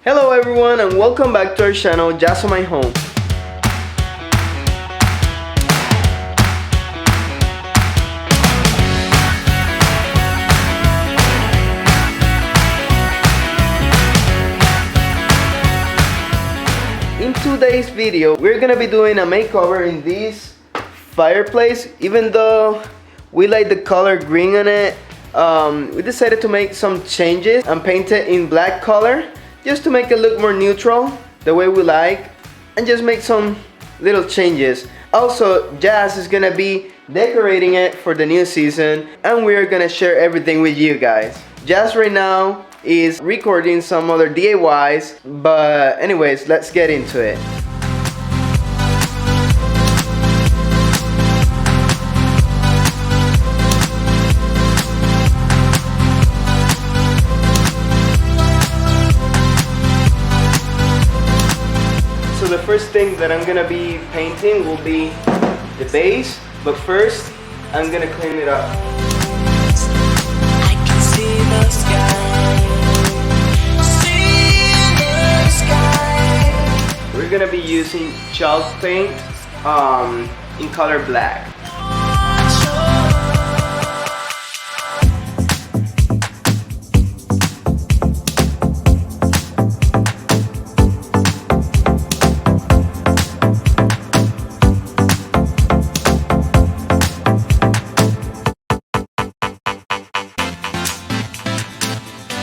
Hello everyone and welcome back to our channel, Just on My Home. In today's video, we're gonna be doing a makeover in this fireplace. Even though we like the color green on it, we decided to make some changes and paint it in black color just to make it look more neutral, the way we like, and just make some little changes. Also, Jazz is gonna be decorating it for the new season, and we're gonna share everything with you guys. Jazz right now is recording some other DIYs, but anyways, let's get into it. So the first thing that I'm gonna be painting will be the base, but first I'm gonna clean it up. I can see the sky, We're gonna be using chalk paint in color black.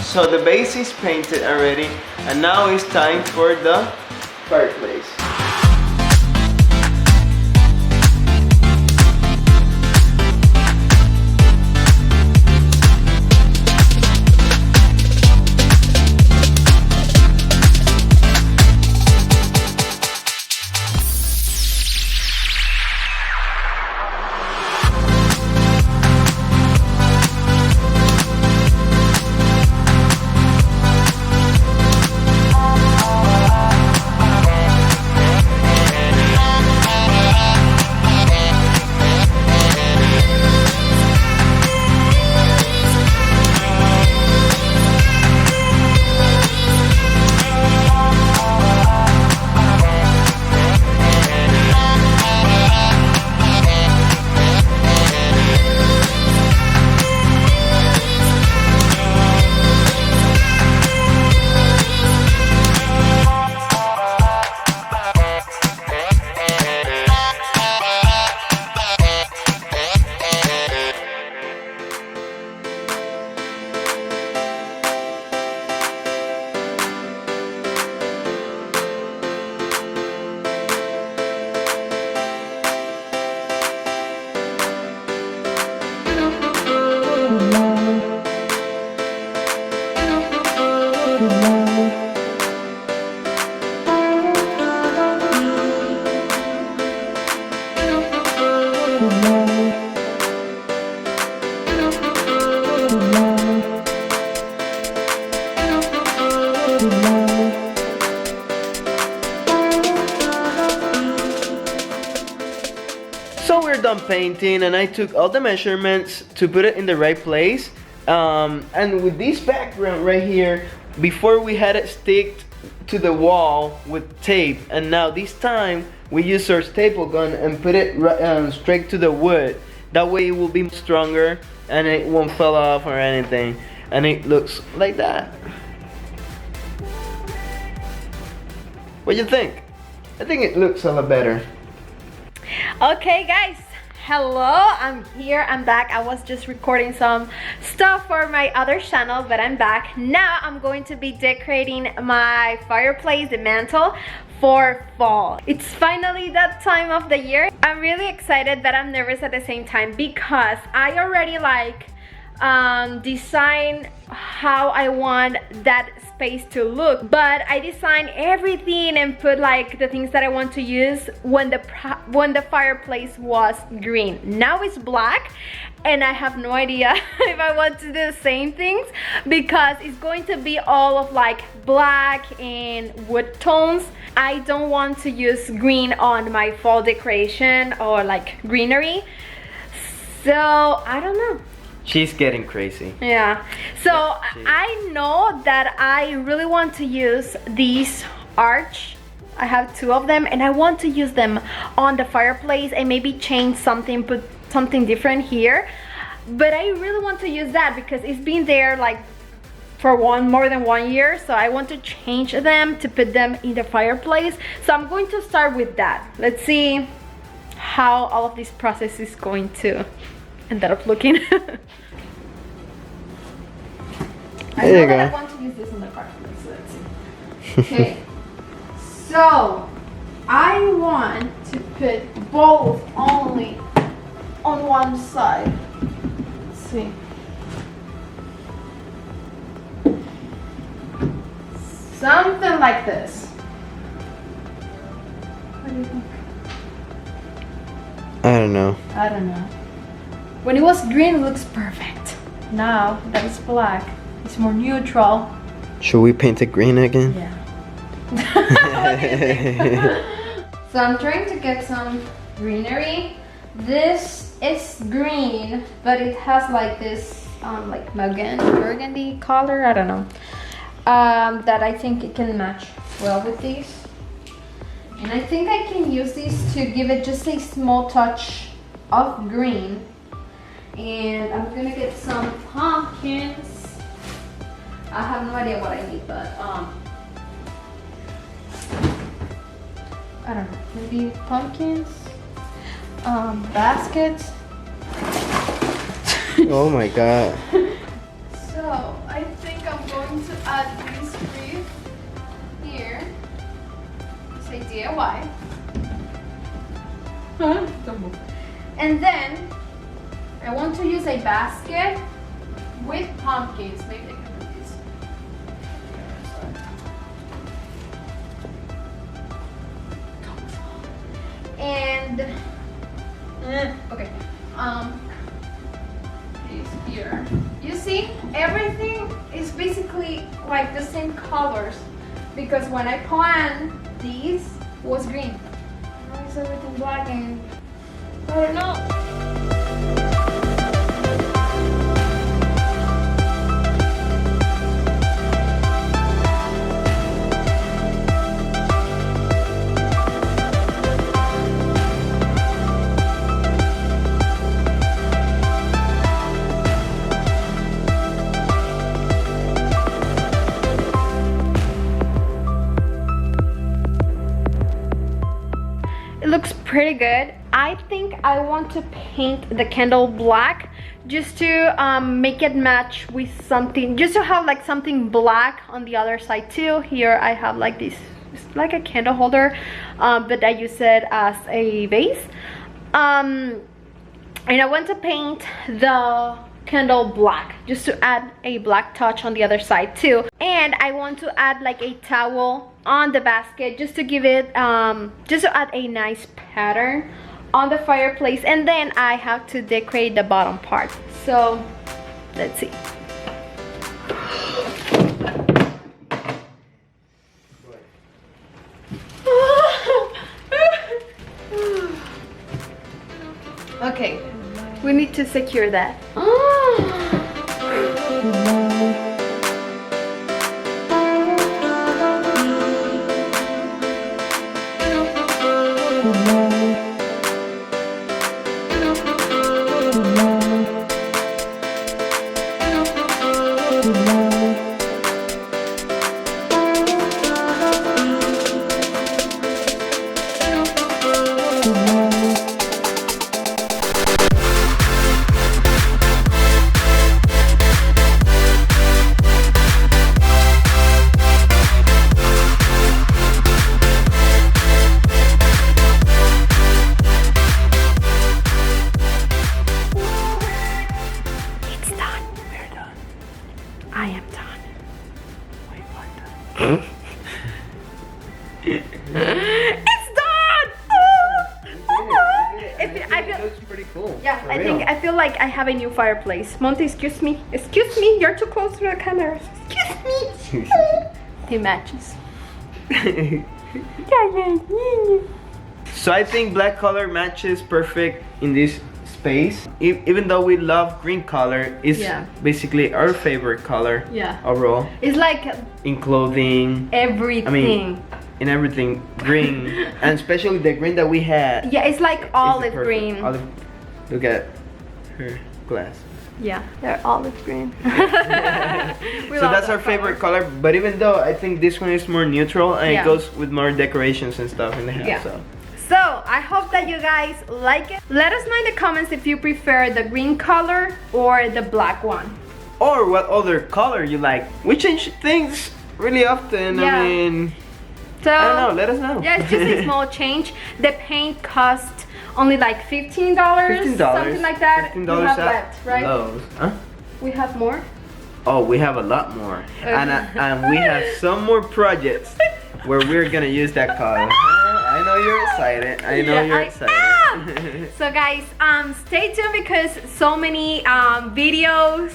So the base is painted already, and now it's time for the fireplace. So we're done painting, and I took all the measurements to put it in the right place. And with this background right here, before we had it sticked to the wall with tape, and now this time we use our staple gun and put it straight to the wood. That way it will be stronger and it won't fall off or anything, and it looks like that. What do you think? I think it looks a lot better. Okay guys, hello, I'm here, I'm back. I was just recording some stuff for my other channel, but I'm back. Now I'm going to be decorating my fireplace, the mantle, for fall. It's finally that time of the year. I'm really excited, but I'm nervous at the same time because I already design how I want that space to look, but I designed everything and put like the things that I want to use when the fireplace was green. Now it's black, and I have no idea if I want to do the same things because it's going to be all of like black and wood tones. I don't want to use green on my fall decoration or like greenery, so I don't know. She's getting crazy. Yeah. So she- I know that I really want to use these arch. I have 2 of them and I want to use them on the fireplace and maybe change something, put something different here. But I really want to use that because it's been there like for more than 1 year. So I want to change them to put them in the fireplace. So I'm going to start with that. Let's see how all of this process is going to end up looking. I There know you that I go. want to use this on the fireplace, so let's see. Okay, so I want to put both only on one side. Let's see. Something like this. What do you think? I don't know. I don't know. When it was green, it looks perfect. Now that it's black, it's more neutral. Should we paint it green again? Yeah. What do you think? So I'm trying to get some greenery. This is green, but it has like this like burgundy color. I don't know. That I think it can match well with these. And I think I can use these to give it just a small touch of green. And I'm gonna get some pumpkins. I have no idea what I need, but I don't know, maybe pumpkins, baskets. Oh my god. So I think I'm going to add this wreath here. Say DIY. Don't move. And then I want to use a basket with pumpkins. Maybe I can do this. And okay, this here. You see, everything is basically like the same colors because when I planned these was green. Now is everything black and I don't know. It looks pretty good. I think I want to paint the candle black just to make it match with something, just to have like something black on the other side too. Here I have like this, it's like a candle holder, but I use it as a vase. And I want to paint the candle black just to add a black touch on the other side too. And I want to add like a towel on the basket just to give it just to add a nice pattern on the fireplace. And then I have to decorate the bottom part. So let's see. Okay, we need to secure that. I am done. Wait, what? It's done! It looks pretty cool. Yeah, I feel like I have a new fireplace. Monty, excuse me. Excuse me, you're too close to the camera. Excuse me. It matches. So I think black color matches perfect in this space. Even though we love green color, it's Yeah. basically our favorite color. Yeah. Overall, It's like in clothing, everything. in everything, green, and especially the green that we had. Yeah, it's like is the olive perfect- green. Olive. Look at her glass. Yeah, they're olive green. So that's our favorite color. But even though I think this one is more neutral and Yeah. it goes with more decorations and stuff in the house. Yeah. So. So I hope that you guys like it. Let us know in the comments if you prefer the green color or the black one. Or what other color you like. We change things really often. Yeah. I mean, So I don't know. Let us know. yeah, it's just a small change. The paint cost only like $15, $15, something like that. $15 we have at left, right? Lowe's. Huh? We have more. Oh, we have a lot more, and we have some more projects where we're gonna use that color. I know you're excited. I know Yeah, you're I excited. So guys, stay tuned because so many videos,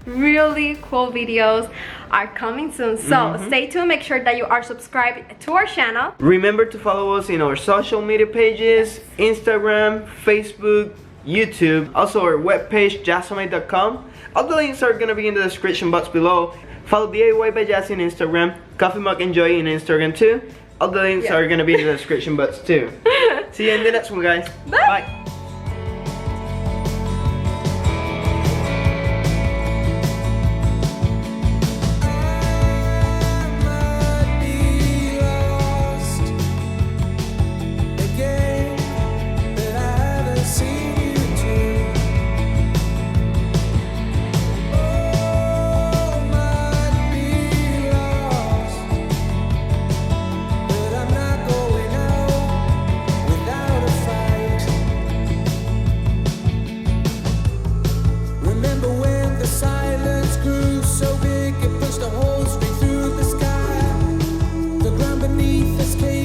really cool videos are coming soon. So stay tuned, make sure that you are subscribed to our channel. Remember to follow us in our social media pages, Instagram, Facebook, YouTube, also our webpage, jazzomate.com. All the links are gonna be in the description box below. Follow DIY by Jazzy on Instagram, Coffee Mug Enjoy on Instagram too. All the links are gonna be in the description box too. See you in the next one, guys. Bye. So big it pushed a hole straight through the sky. The ground beneath us caved.